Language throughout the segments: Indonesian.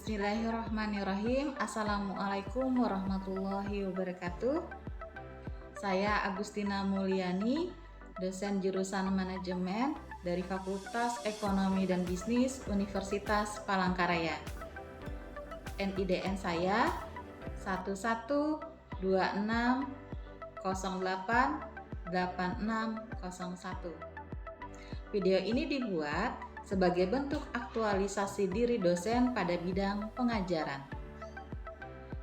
Bismillahirrahmanirrahim. Assalamualaikum warahmatullahi wabarakatuh. Saya Agustina Mulyani, dosen jurusan manajemen dari Fakultas Ekonomi dan Bisnis Universitas Palangkaraya. NIDN saya 1126088601. Video ini dibuat sebagai bentuk aktualisasi diri dosen pada bidang pengajaran.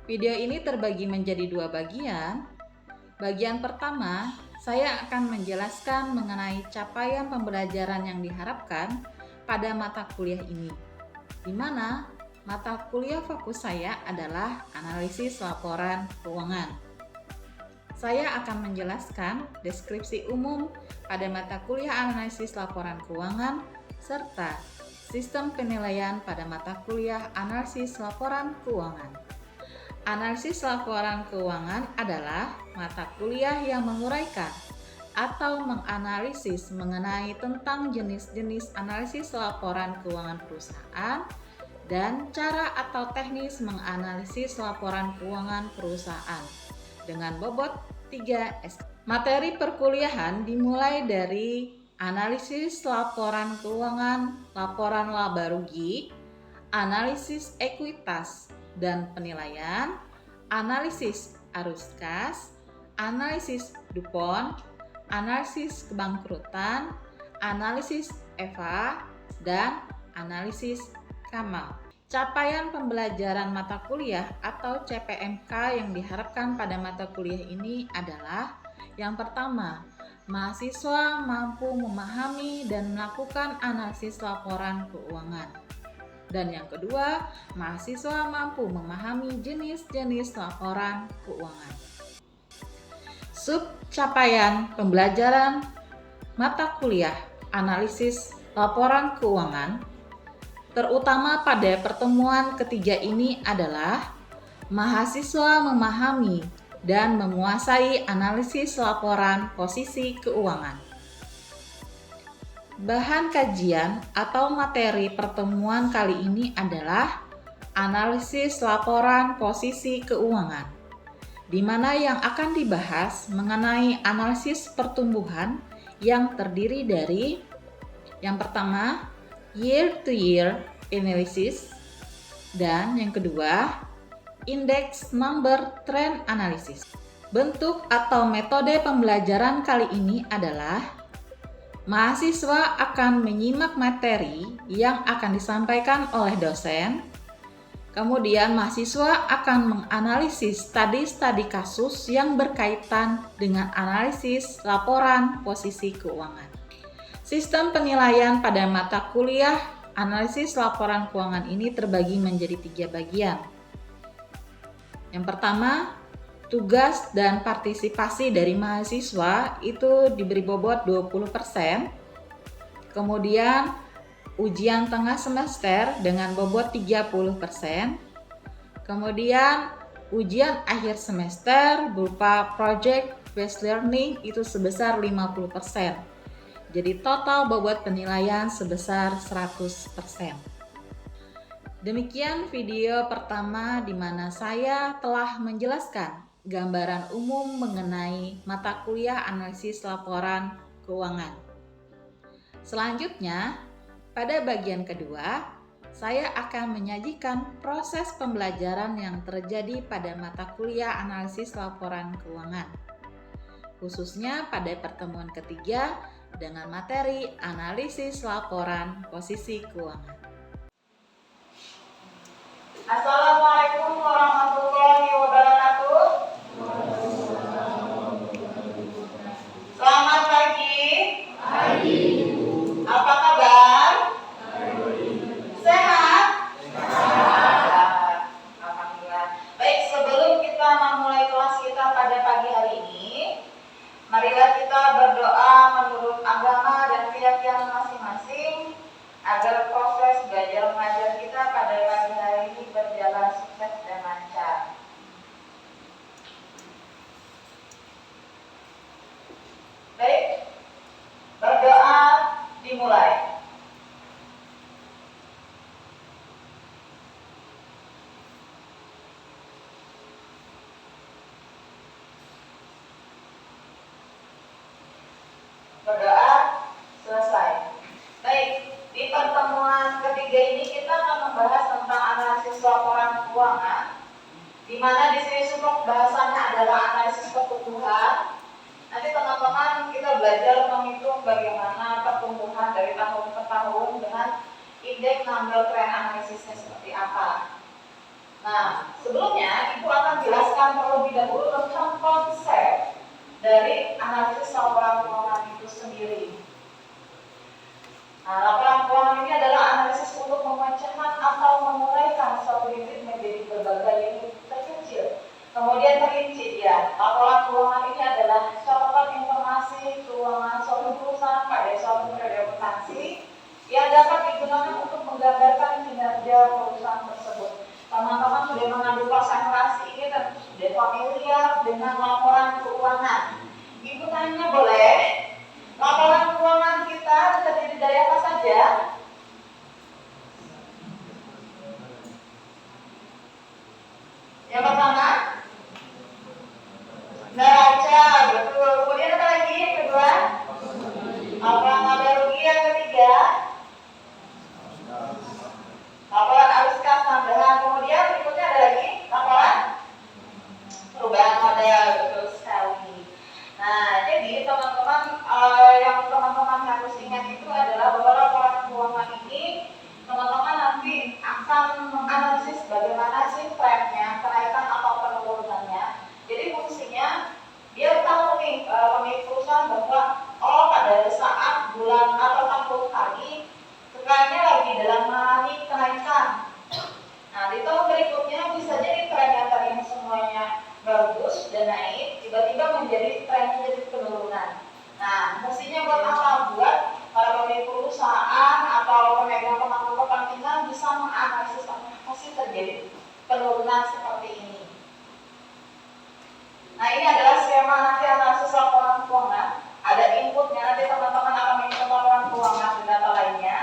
Video ini terbagi menjadi dua bagian. Bagian pertama, saya akan menjelaskan mengenai capaian pembelajaran yang diharapkan pada mata kuliah ini, di mana mata kuliah fokus saya adalah analisis laporan keuangan. Saya akan menjelaskan deskripsi umum pada mata kuliah analisis laporan keuangan serta sistem penilaian pada mata kuliah analisis laporan keuangan. Analisis laporan keuangan adalah mata kuliah yang menguraikan atau menganalisis mengenai tentang jenis-jenis analisis laporan keuangan perusahaan dan cara atau teknis menganalisis laporan keuangan perusahaan dengan bobot 3 S. Materi perkuliahan dimulai dari analisis laporan keuangan, laporan laba rugi, analisis ekuitas dan penilaian, analisis arus kas, analisis DuPont, analisis kebangkrutan, analisis EVA, dan analisis KAMAL. Capaian pembelajaran mata kuliah atau CPMK yang diharapkan pada mata kuliah ini adalah yang pertama, mahasiswa mampu memahami dan melakukan analisis laporan keuangan. Dan yang kedua, mahasiswa mampu memahami jenis-jenis laporan keuangan. Sub capaian pembelajaran mata kuliah analisis laporan keuangan terutama pada pertemuan ketiga ini adalah mahasiswa memahami dan menguasai analisis laporan posisi keuangan. Bahan kajian atau materi pertemuan kali ini adalah analisis laporan posisi keuangan, di mana yang akan dibahas mengenai analisis pertumbuhan yang terdiri dari yang pertama, year-to-year analysis, dan yang kedua, index number trend analysis. Bentuk atau metode pembelajaran kali ini adalah mahasiswa akan menyimak materi yang akan disampaikan oleh dosen. Kemudian mahasiswa akan menganalisis studi kasus yang berkaitan dengan analisis laporan posisi keuangan. Sistem penilaian pada mata kuliah analisis laporan keuangan ini terbagi menjadi 3 bagian. Yang pertama, tugas dan partisipasi dari mahasiswa itu diberi bobot 20%. Kemudian ujian tengah semester dengan bobot 30%. Kemudian ujian akhir semester berupa project based learning itu sebesar 50%. Jadi total bobot penilaian sebesar 100%. Demikian video pertama di mana saya telah menjelaskan gambaran umum mengenai mata kuliah analisis laporan keuangan. Selanjutnya, pada bagian kedua, saya akan menyajikan proses pembelajaran yang terjadi pada mata kuliah analisis laporan keuangan, khususnya pada pertemuan ketiga dengan materi analisis laporan posisi keuangan. Assalamualaikum warahmatullahi wabarakatuh. Selamat pagi. Pagi. Apa kabar? Sehat? Sehat. Alhamdulillah. Baik, sebelum kita memulai kelas kita pada pagi hari ini, marilah kita berdoa menurut agama dan keyakinan masing-masing agar proses belajar mengajar kita pada pagi hari ini berjalan sukses dan lancar. Baik, berdoa dimulai. Berdoa, selesai. Baik, di pertemuan ketiga ini kita akan membahas tentang analisis laporan keuangan, di mana di sini semua bahasannya adalah analisis pertumbuhan. Nanti teman-teman kita belajar menghitung bagaimana pertumbuhan dari tahun ke tahun dengan indeks number trend analisisnya seperti apa. Nah, sebelumnya Ibu akan jelaskan terlebih dahulu tentang konsep dari analisis laporan keuangan itu sendiri. Nah, laporan keuangan ini adalah analisis untuk memecahkan atau menguraikan suatu unit menjadi berbagai unit terkecil, kemudian terinci ya. Laporan keuangan ini adalah catatan informasi keuangan suatu perusahaan pada suatu periode akuntansi yang dapat digunakan untuk menggambarkan kinerja perusahaan tersebut. Teman-teman sudah mengambil konsentrasi ini dan sudah familiar dengan laporan keuangan. Ibu tanya boleh, laporan keuangan kita terdiri dari apa saja? Yang pertama, neraca, betul. Kemudian apa lagi? Yang kedua, laporan laba rugi. Yang ketiga, laporan arus kas tambahan. Kemudian berikutnya ada lagi laporan perubahan modal, betul sekali. Nah, jadi teman-teman yang teman-teman harus ingat itu adalah bahwa laporan keuangan ini teman-teman nanti akan menganalisis bagaimana sih trennya, kenaikan atau penurunannya. Jadi fungsinya biar tahu nih pemilik perusahaan bahwa pada saat bulan atau tahun tadi trennya lagi dalam mengalami kenaikan. Nah, di tahun berikutnya bisa jadi tren yang tadinya semuanya bagus dan naik, tiba-tiba menjadi tren jadi penurunan. Nah, mestinya buat apa? Buat para pemilik perusahaan atau pemegang pemangku kepentingan bisa menganalisis apa sih terjadi penurunan seperti ini. Nah, ini adalah skema nanti analisis laporan keuangan. Ada inputnya, nanti teman-teman akan menginput laporan keuangan dan data lainnya.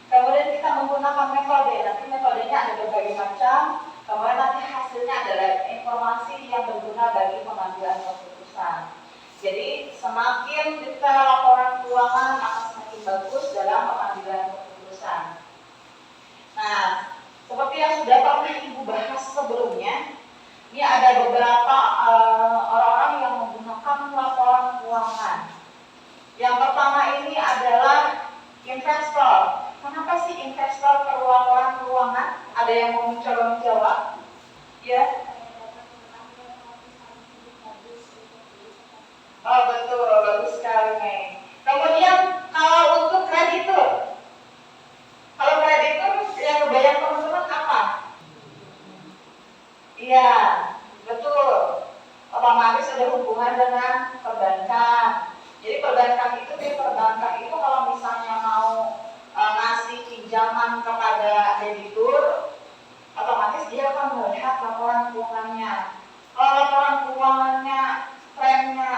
Kemudian kita menggunakan metode, nanti metodenya ada berbagai macam. Kemudian nanti hasilnya adalah informasi yang berguna bagi pengambilan keputusan. Jadi semakin detail laporan keuangan akan semakin bagus dalam pengambilan keputusan. Nah, seperti yang sudah pernah Ibu bahas sebelumnya, ini ada beberapa orang-orang yang menggunakan laporan keuangan. Yang pertama ini adalah investor. Kenapa sih investor perlu laporan keuangan? Ada yang mau mencoba menjawab? Ya? Oh betul, bagus sekali nih. Kemudian kalau untuk kreditur, kalau kreditur yang kebayang teman-teman apa? Iya, betul. Otomatis ada hubungan dengan perbankan. Jadi perbankan itu kalau misalnya mau ngasih pinjaman kepada debitur, otomatis dia akan melihat laporan keuangannya. Kalau laporan keuangannya trennya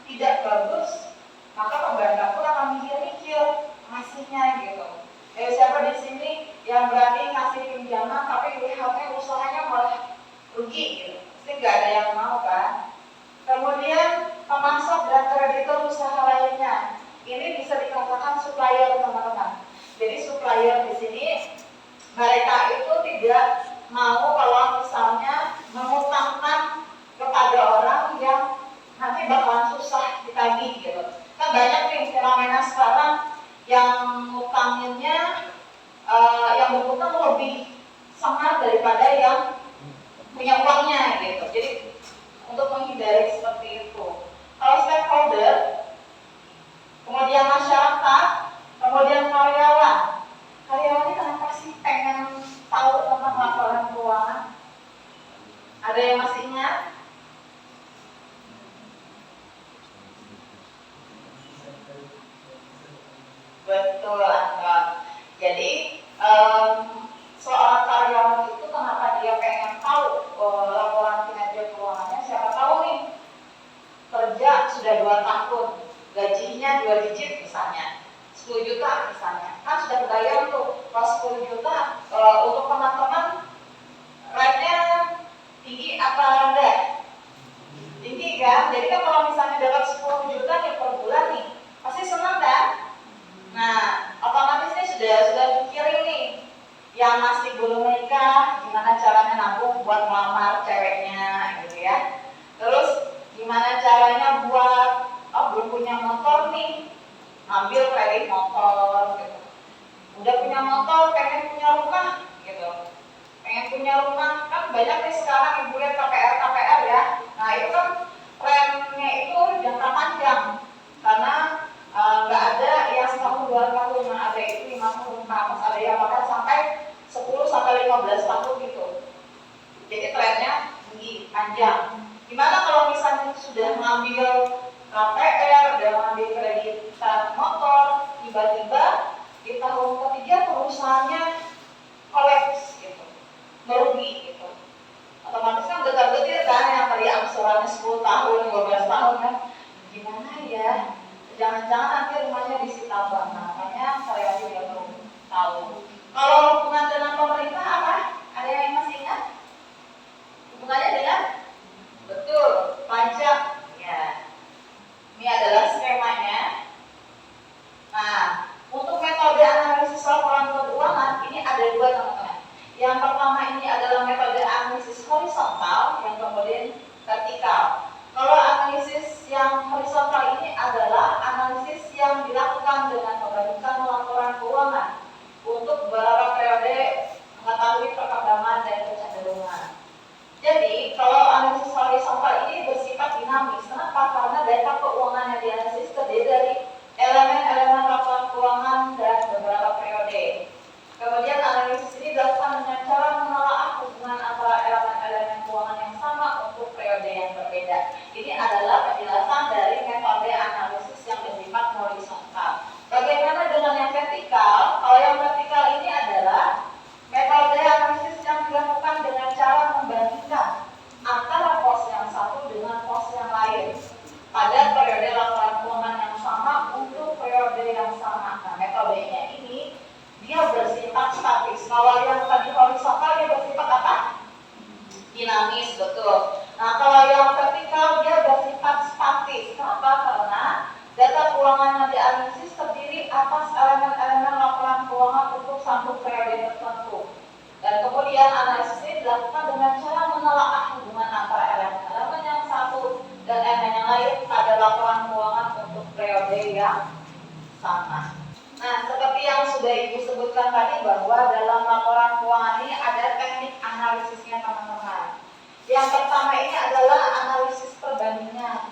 tidak bagus, maka perbankan pun akan mikir-mikir ngasihnya gitu. Siapa di sini yang berani ngasih pinjaman tapi lihatnya usahanya malah rugi gitu, pasti nggak ada yang mau kan. Kemudian pemasok dan kreditur usaha lainnya, ini bisa dikatakan supplier teman-teman. Jadi supplier di sini mereka itu tidak mau kalau misalnya mengutangkan kepada orang yang nanti bakalan susah ditagih gitu. Kan banyak nih fenomena sekarang yang ngutanginnya yang berutang lebih sangat daripada yang punya uangnya gitu. Jadi untuk menghindari seperti itu, kalau stakeholder, kemudian masyarakat, kemudian karyawan ini kenapa sih pengen tahu tentang laporan keuangan? Ada yang masih ingat? Betul, Anton. Jadi seorang karyawan itu kenapa dia pengen tahu laporan kinerja keuangannya? Siapa tahu nih kerja sudah 2 tahun, gajinya 2 digit misalnya, 10 juta misalnya, kan sudah kebayang tuh. Kalau 10 juta untuk teman-teman rate-nya tinggi apa rendah? Tinggi kan? Jadi kan kalau misalnya dapat 10 juta nih per bulan nih, pasti senang gimana caranya nabung buat melamar ceweknya gitu ya. Terus gimana caranya buat belum punya motor nih, ambil kredit motor gitu. Udah punya motor, pengen punya rumah gitu. Pengen punya rumah, kan banyak nih sekarang ibu lihat KPR ya. Nah itu kan trennya itu jangka panjang, karena nggak ada yang setahun 2 tahun, yang ada itu 5 tahun ke atas, ada yang bahkan sampai 10 sampai 15 tahun gitu. Jadi trennya tinggi, panjang. Gimana kalau misalnya sudah mengambil KPR, udah mengambil kredit motor, tiba-tiba di tahun ketiga perusahaannya kolaps gitu, merugi gitu. Otomatis kan getar-getir kan, yang tadi angsurannya 10 tahun, 12 tahun kan, gimana ya? Jangan-jangan nanti rumahnya disita bank. Makanya saya juga belum tahu. Kalau hubungan dengan pemerintah apa? Ada yang masih ingat? Hubungannya dengan betul pajak ya. Ini adalah skemanya. Nah, untuk metode analisis laporan keuangan ini ada 2 teman-teman. Yang pertama ini adalah metode analisis horizontal, yang kemudian vertikal. Kalau analisis yang horizontal ini adalah analisis yang dilakukan dengan membandingkan laporan keuangan untuk beberapa periode, mengetahui perkembangan dan kecenderungan. Jadi, kalau analisis horizontal ini bersifat dinamis. Kenapa? Karena data keuangan yang dianalisis terdiri dari elemen-elemen laporan keuangan dan beberapa periode. Kemudian analisis ini dilakukan dengan cara menelaah hubungan antara elemen-elemen keuangan yang sama untuk periode yang berbeda. Ini adalah penjelasan dari metode analisis yang bersifat horizontal. Bagaimana dengan yang vertikal? Kalau yang vertikal ini adalah metode analisis yang dilakukan dengan cara membandingkan antara pos yang satu dengan pos yang lain pada periode laporan keuangan yang sama untuk periode yang sama. Nah, metodenya ini dia bersifat statis. Kalau yang tadi horizontal dia bersifat apa? Dinamis, betul. Nah, kalau yang vertikal dia bersifat statis. Kenapa? Karena data keuangan yang dianalisis terdiri atas elemen-elemen laporan keuangan untuk satu periode tertentu. Dan kemudian analisis ini dilakukan dengan cara menelaah hubungan antara elemen-elemen yang satu dan elemen yang lain pada laporan keuangan untuk periode yang sama. Nah, seperti yang sudah Ibu sebutkan tadi bahwa dalam laporan keuangan ini ada teknik analisisnya teman-teman. Yang pertama ini adalah analisis perbandingan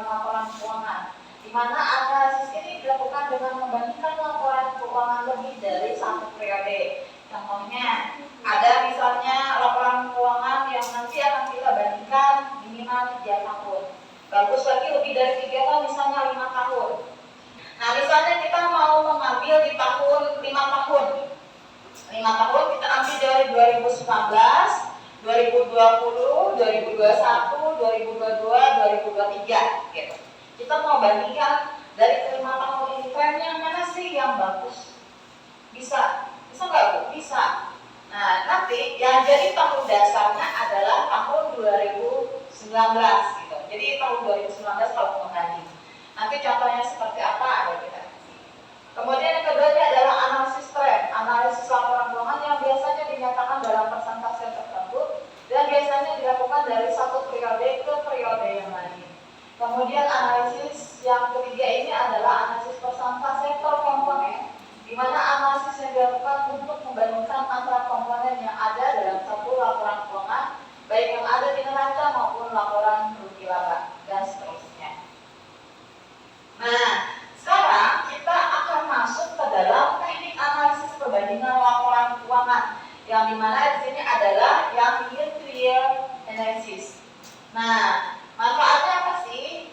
laporan keuangan, di mana analisis ini dilakukan dengan membandingkan laporan keuangan lebih dari satu periode. Contohnya, ada misalnya laporan keuangan yang nanti akan kita bandingkan minimal 3 tahun. Bagus lagi lebih dari 3 tahun, misalnya 5 tahun. Nah, misalnya kita mau mengambil di tahun 5 tahun. 5 tahun kita ambil dari 2019, 2020, 2021, 2022, 2023 gitu. Kita mau bandingkan dari kelima tahun ini trennya mana sih yang bagus? Bisa nggak Bu? Bisa. Nah, nanti yang jadi tahun dasarnya adalah tahun 2019 gitu. Jadi tahun 2019 kalau mengkaji. Nanti contohnya seperti apa ada kita kasih. Kemudian yang keduanya adalah analisis tren, analisis laporan keuangan yang biasanya dinyatakan dalam persentase tertentu dan biasanya dilakukan dari satu periode ke periode yang lain. Kemudian analisis yang ketiga ini adalah analisis persentase per komponen, di mana analisis yang dilakukan untuk membandingkan antara komponen yang ada dalam satu laporan keuangan, baik yang ada di neraca maupun laporan rugi laba dan seterusnya. Nah, sekarang kita akan masuk ke dalam teknik analisis perbandingan laporan keuangan, yang dimana di sini adalah yang year-to-year analysis. Nah, manfaatnya apa sih?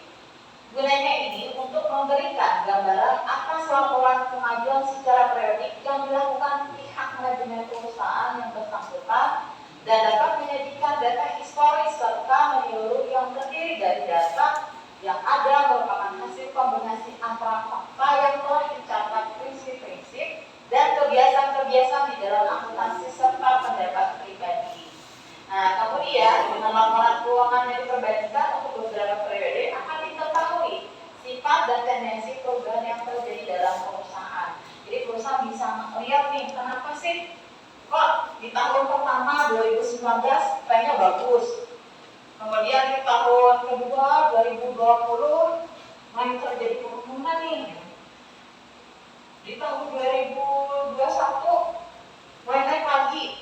Gunanya ini untuk memberikan gambaran atas laporan kemajuan secara periodik yang dilakukan pihak manajemen perusahaan yang bersangkutan dan dapat menyajikan data historis serta menyeluruh yang terdiri dari data yang ada merupakan hasil kombinasi antara fakta yang telah dicatat, prinsip-prinsip dan kebiasaan-kebiasaan di dalam akuntansi serta pendapat pribadi. Nah, kemudian dengan laporan keuangan yang diperbandingkan untuk beberapa periode akan diketahui sifat dan tendensi perubahan yang terjadi dalam perusahaan. Jadi perusahaan bisa melihat nih, kenapa sih kok di tahun pertama 2019 trennya bagus. Kemudian di tahun kedua 2020 mulai terjadi penurunan nih. Di tahun 2021 mulai naik lagi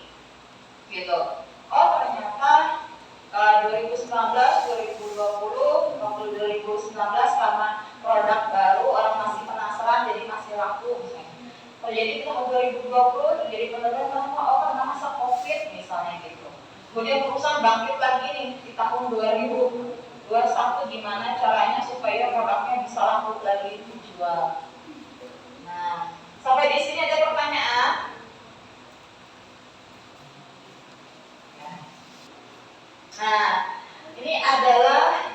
gitu. Oh ternyata 2019, 2020, tahun 2019 karena produk baru orang masih penasaran jadi masih laku misalnya. Terjadi di tahun 2020 terjadi penurunan karena masa COVID misalnya gitu. Kemudian perusahaan bangkit lagi nih di tahun 2021 gimana caranya supaya produknya bisa laku lagi dijual. Nah, sampai di sini ada pertanyaan? Nah, ini adalah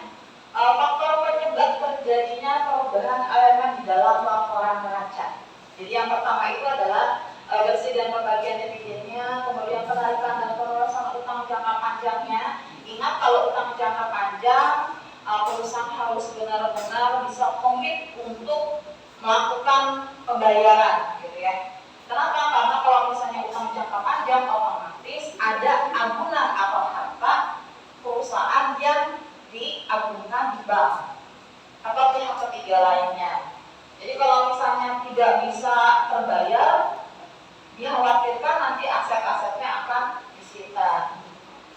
faktor penyebab terjadinya perubahan elemen di dalam laporan neraca. Jadi yang pertama itu adalah bersih dan pembagian dividennya, kemudian penarikan dan penerusan utang jangka panjangnya. Ingat kalau utang jangka panjang, perusahaan harus benar-benar bisa komit untuk melakukan pembayaran, gitu ya. Kenapa? Karena kalau misalnya utang jangka panjang, otomatis ada agunan atau harta perusahaan yang diagungkan di bank atau pihak ketiga lainnya. Jadi kalau misalnya tidak bisa terbayar, dikhawatirkan nanti aset-asetnya akan disita.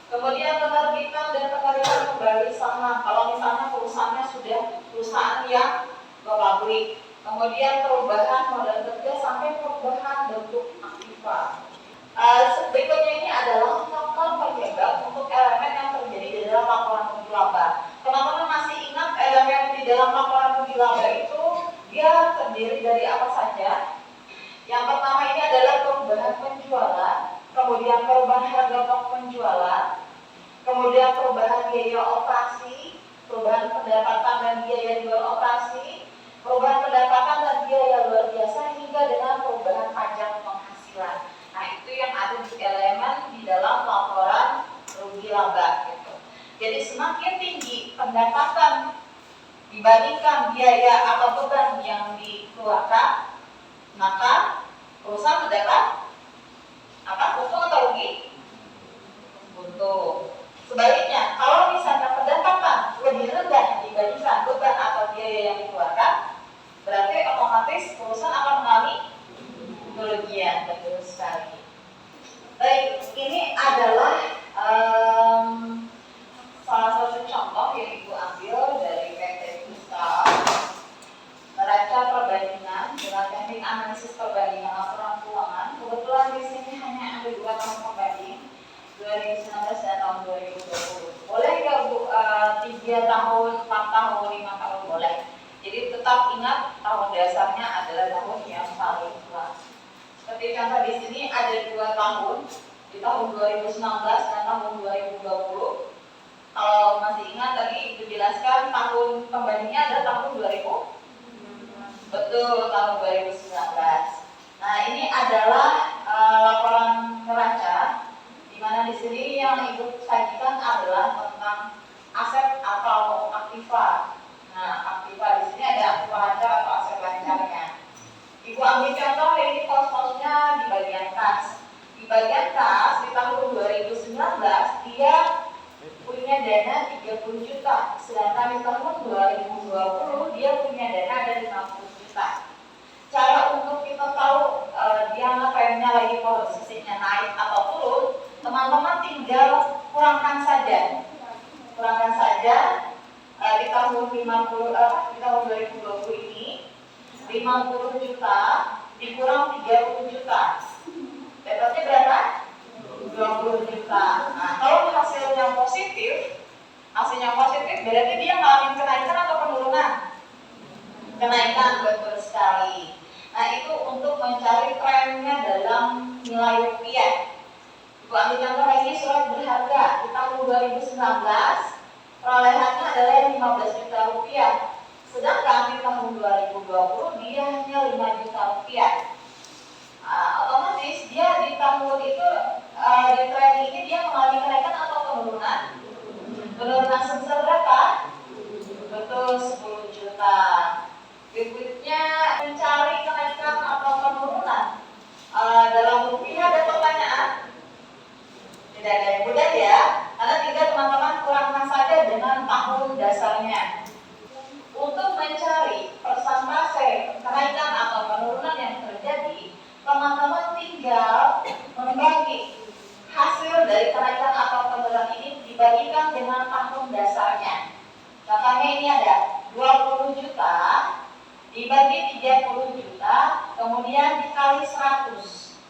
Kemudian penerbitan dan penarikan kembali saham. Kalau misalnya perusahaannya sudah perusahaan yang go-public. Kemudian perubahan modal kerja sampai perubahan bentuk aktiva. Berikutnya ini adalah faktor penyebab untuk elemen yang terjadi di dalam laporan rugi laba. Teman-teman masih ingat elemen di dalam laporan rugi laba itu dia terdiri dari apa saja? Yang pertama ini adalah perubahan penjualan, kemudian perubahan harga pokok penjualan, kemudian perubahan biaya operasi, perubahan pendapatan dan biaya luar operasi, perubahan pendapatan dan biaya luar biasa, hingga dengan perubahan pajak penghasilan. Nah, itu yang ada di elemen di dalam laporan rugi laba gitu. Jadi semakin tinggi pendapatan dibandingkan biaya atau beban yang dikeluarkan, maka perusahaan mendapat apa? Untung atau rugi? Untung. Sebaliknya, kalau misalnya pendapatan lebih rendah dibandingkan beban atau biaya yang dikeluarkan, berarti otomatis perusahaan akan mengalami kerugian. Betul sekali. Baik, ini adalah salah satu contoh yang Ibu ambil dari PT Kristal neraca perbandingan dengan teknik analisis perbandingan laporan keuangan. Kebetulan di sini hanya ada 2 tahun pembanding, 2019 dan tahun 2020. Boleh nggak Bu 3 tahun, 4 tahun, 5 tahun boleh. Jadi tetap ingat tahun dasarnya adalah tahun yang paling tua. Seperti contoh di sini ada 2 tahun, di tahun 2019 dan tahun 2020. Kalau masih ingat tadi dijelaskan tahun pembandingnya adalah tahun 2000. Betul, tahun 2019. Nah, ini adalah laporan neraca, di mana di sini yang Ibu sajikan adalah tentang aset atau aktiva. Nah, aktiva di sini ada aktiva lancar atau aset lancarnya. Ibu ambil contoh ini pos-posnya di bagian kas. Di bagian kas di tahun 2019 dia punya dana 30 juta, sedangkan di tahun 2020 dia punya dana ada 50 juta. Cara untuk kita tahu dia trennya lagi posisinya naik atau turun, teman-teman tinggal kurangkan saja. Kurangkan saja di tahun 2020 ini 50 juta dikurang 30 juta. Dapatnya berapa? 20 juta. Nah, kalau hasilnya positif berarti dia ngalamin kenaikan atau penurunan? Kenaikan, betul sekali. Nah, itu untuk mencari trennya dalam nilai rupiah. Ibu ambil contoh ini surat berharga di tahun 2019 perolehannya adalah 15 juta rupiah. Sedangkan di tahun 2020 dia hanya 5 juta rupiah. Otomatis dia di tahun itu di tren ini dia mengalami kenaikan atau penurunan? Penurunan sebesar berapa? Betul, 10 juta. Berikutnya mencari kenaikan atau penurunan dalam rupiah ada pertanyaan? Tidak ada yang mudah ya. dasarnya. Untuk mencari persentase kenaikan atau penurunan yang terjadi, teman-teman tinggal membagi hasil dari kenaikan atau penurunan ini dibagikan dengan tahun dasarnya. Contohnya ini ada 20 juta dibagi 30 juta, kemudian dikali 100.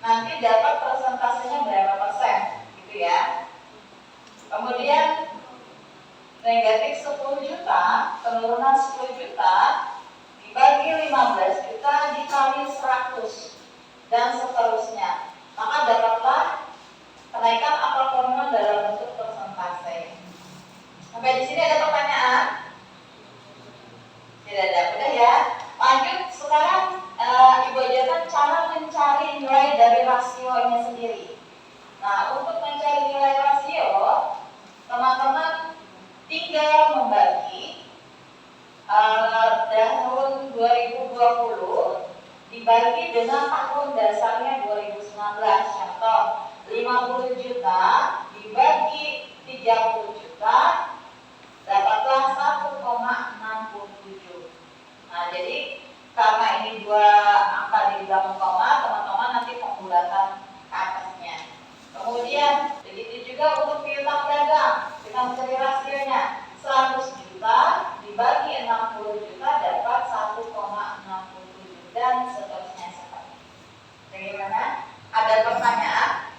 Nanti dapat persentasenya berapa persen, gitu ya. Kemudian negatif 10 juta, penurunan 10 juta, dibagi 15 juta dikali 100, dan seterusnya. Maka dapatlah kenaikan atau penurunan dalam bentuk persentase. Sampai di sini ada pertanyaan? Tidak ada, udah ya. Lanjut, sekarang Ibu ajarkan cara mencari nilai dari rasionya sendiri. Nah, untuk mencari nilai rasio, teman-teman tinggal membagi tahun 2020 dibagi dengan tahun dasarnya 2019. Contoh, 50 juta dibagi 30 juta dapatlah 1,67. Nah, jadi karena ini dua angka di belakang koma, teman-teman nanti pembulatan ke atasnya. Kemudian begitu juga untuk piutang dagang, kita mencari rasionya 100 juta dibagi 60 juta dapat 1,67 dan seterusnya seperti itu. Bagaimana? Ada pertanyaan?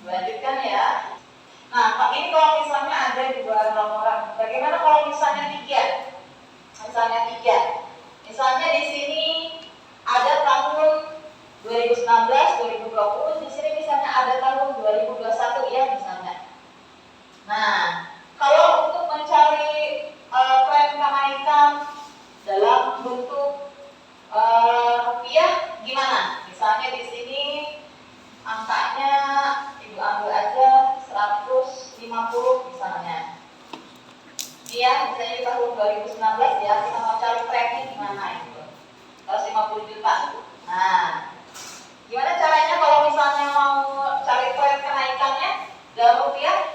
Lanjutkan ya. Nah, Pak, ini kalau misalnya ada dua laporan, bagaimana kalau misalnya tiga? Misalnya di sini ada tahun 2019, 2020, di sini misalnya ada tahun 2021 ya misalnya. Nah, kalau untuk mencari tren kenaikan dalam bentuk rupiah gimana? Misalnya di sini angkanya Ibu ambil aja 150 misalnya. Iya, misalnya di tahun 2019 ya, kita mau cari trennya gimana itu. 150 juta. Nah, gimana caranya kalau misalnya mau cari tren kenaikannya dalam rupiah?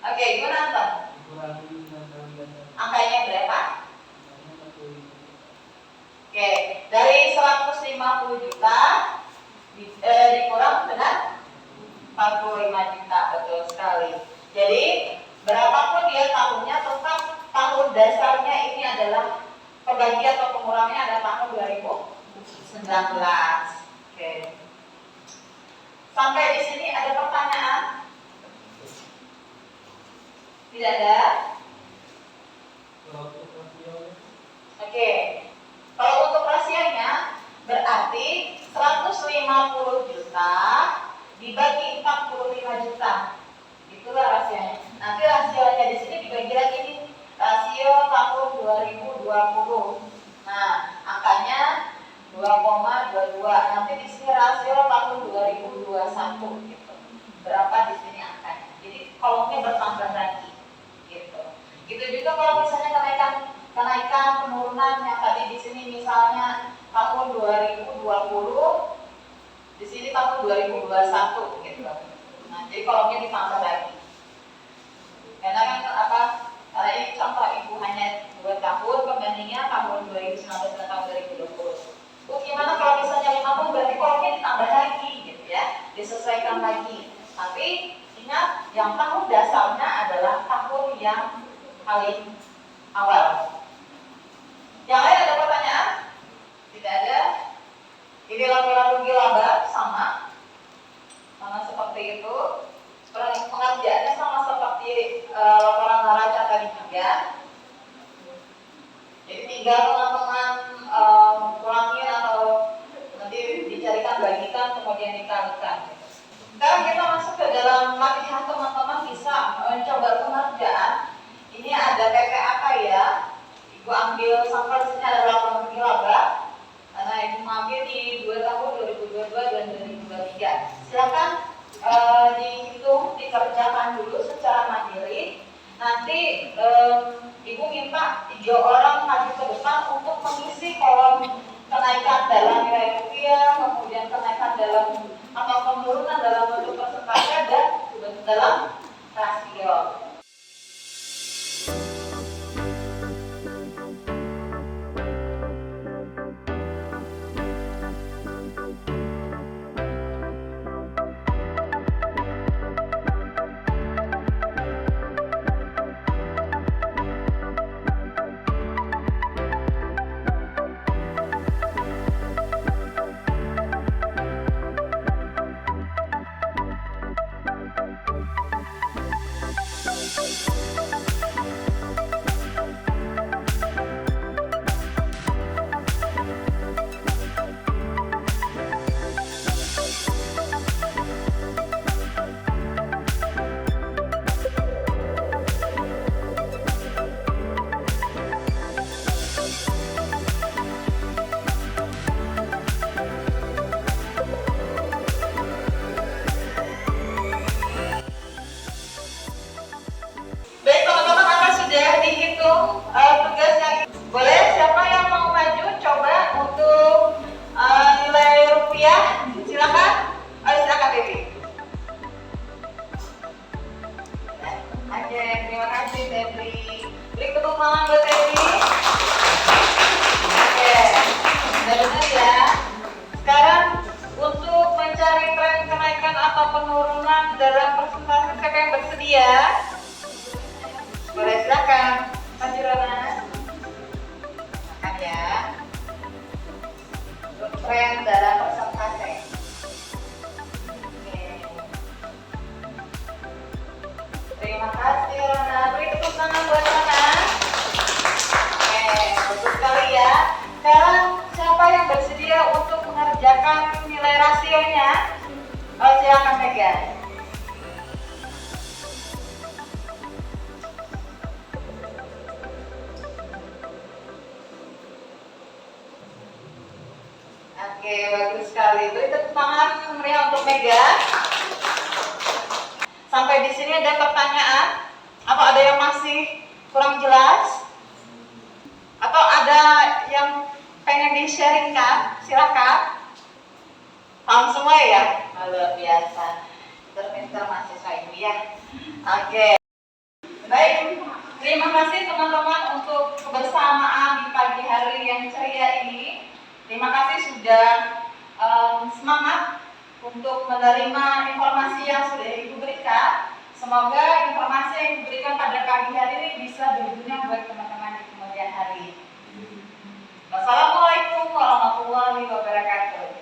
Oke, gimana Anton? Angkanya berapa? Oke, dari 150 juta dikurang dengan 45 juta, betul sekali. Jadi berapapun dia tahunnya, tetap tahun dasarnya ini adalah pembagi atau pengurangannya adalah tahun 2019. Oke. Sampai di sini ada pertanyaan? Tidak ada? Oke. Kalau untuk rasionya berarti 150 juta dibagi 45 juta. Itulah rasionya. Nanti rasionya di sini dibagi lagi nih. Rasio tahun 2020. Nah, angkanya 2,22. Nanti di sini rasio tahun 2021 gitu. Berapa di sini angkanya. Jadi kolomnya bertambah lagi gitu. Gitu juga kalau misalnya kenaikan penurunan yang tadi di sini misalnya tahun 2020, di sini tahun 2021 gitu. Nah, jadi kolomnya ditambah lagi. Karena kan karena ini contoh Ibu hanya 2 tahun pembandingnya tahun 2019 dan tahun 2020. Gimana kalau misalnya 5 tahun berarti kolomnya ditambah lagi gitu ya, disesuaikan lagi. Tapi ingat yang tahun dasarnya adalah tahun yang paling awal. Yang lain ada pertanyaan? Tidak ada. Ini laporan rugi laba sama seperti itu. Pengerjaannya sama seperti laporan neraca tadi juga. Jadi tinggal teman-teman kurangin atau nanti dicarikan bagikan kemudian dikalikan. Sekarang kita masuk ke dalam latihan, teman-teman bisa mencoba pengerjaan. Ini ada PPAK ya. Ibu ambil sampel di sini ada laporan rugi laba. Karena Ibu mengambil di 2 tahun 2022 dan 2023. Silakan dihitung, dikerjakan dulu secara mandiri. Nanti Ibu minta 3 orang maju ke depan untuk mengisi kolom keren dalam presentasi. Oke. Terima kasih Rona. Beri tepuk tangan buat Rona. Oke, bagus sekali ya. Sekarang siapa yang bersedia untuk mengerjakan nilai rasionya? Oh, silakan Mega. Oke, bagus sekali. Beri tepuk tangan meriah untuk Mega. Sampai di sini ada pertanyaan? Atau ada yang masih kurang jelas? Atau ada yang pengen di-sharingkan? Silakan. Paham semua ya? Luar biasa. Pinter-pinter mahasiswa ini ya. Oke. Baik, terima kasih teman-teman untuk kebersamaan di pagi hari yang ceria ini. Terima kasih sudah semangat untuk menerima informasi yang sudah Ibu berikan. Semoga informasi yang diberikan pada pagi hari ini bisa berguna buat teman-teman di kemudian hari. Wassalamualaikum warahmatullahi wabarakatuh.